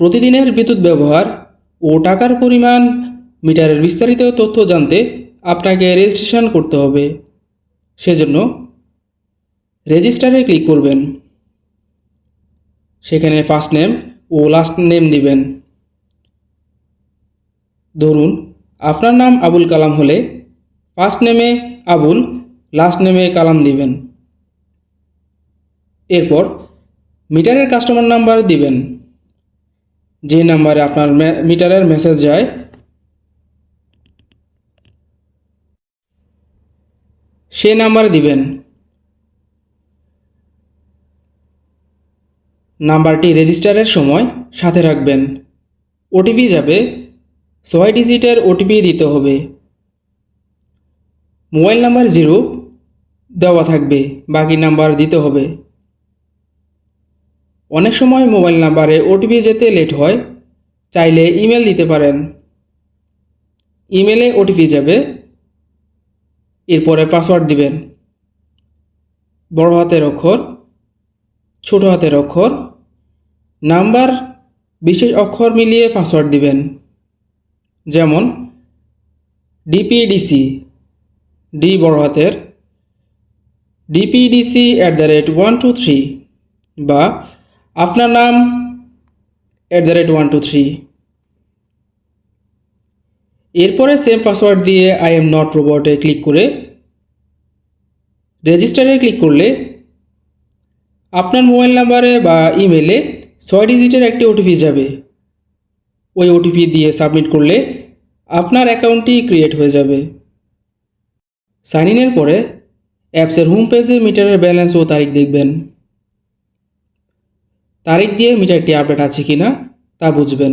প্রতিদিনের বিদ্যুৎ ব্যবহার ও টাকার পরিমাণ মিটারের বিস্তারিত তথ্য জানতে আপনাকে রেজিস্ট্রেশন করতে হবে। সেজন্য রেজিস্টারে ক্লিক করবেন। সেখানে ফার্স্ট নেম ও লাস্ট নেম দিবেন। ধরুন আপনার নাম আবুল কালাম হলে ফার্স্ট নেমে আবুল, লাস্ট নেমে কালাম দিবেন। এরপর মিটারের কাস্টমার নাম্বার দিবেন। যে নাম্বারে আপনার মিটারের মেসেজ যায় সে নাম্বার দিবেন। নাম্বারটি রেজিস্টারের সময় সাথে রাখবেন। ওটিপি যাবে 6 ডিজিটের ওটিপি দিতে হবে। মোবাইল নাম্বার 0 দেওয়া থাকবে, বাকি নাম্বার দিতে হবে। অনেক সময় মোবাইল নাম্বারে ওটিপি যেতে লেট হয়, চাইলে ইমেল দিতে পারেন। ইমেলে ওটিপি যাবে, এরপরে পাসওয়ার্ড দিবেন। বড় হাতের অক্ষর, ছোট হাতের অক্ষর, নাম্বার, বিশেষ অক্ষর মিলিয়ে পাসওয়ার্ড দিবেন। যেমন ডিপিডিসি, ডি বড় হাতের, DPDC@123 বা আপনার নাম @123। এরপরে সেম পাসওয়ার্ড দিয়ে আই এম নট রোবটে ক্লিক করে রেজিস্টারে ক্লিক করলে আপনার মোবাইল নাম্বারে বা ইমেলে 6 ডিজিটের একটি ওটিপি যাবে। ওই ওটিপি দিয়ে সাবমিট করলে আপনার অ্যাকাউন্টটি ক্রিয়েট হয়ে যাবে। সাইন ইনের পরে অ্যাপসের হোম পেজে মিটারের ব্যালেন্স ও তারিখ দেখবেন। তারিখ দিয়ে মিটারটি আপডেট আছে কিনা তা বুঝবেন।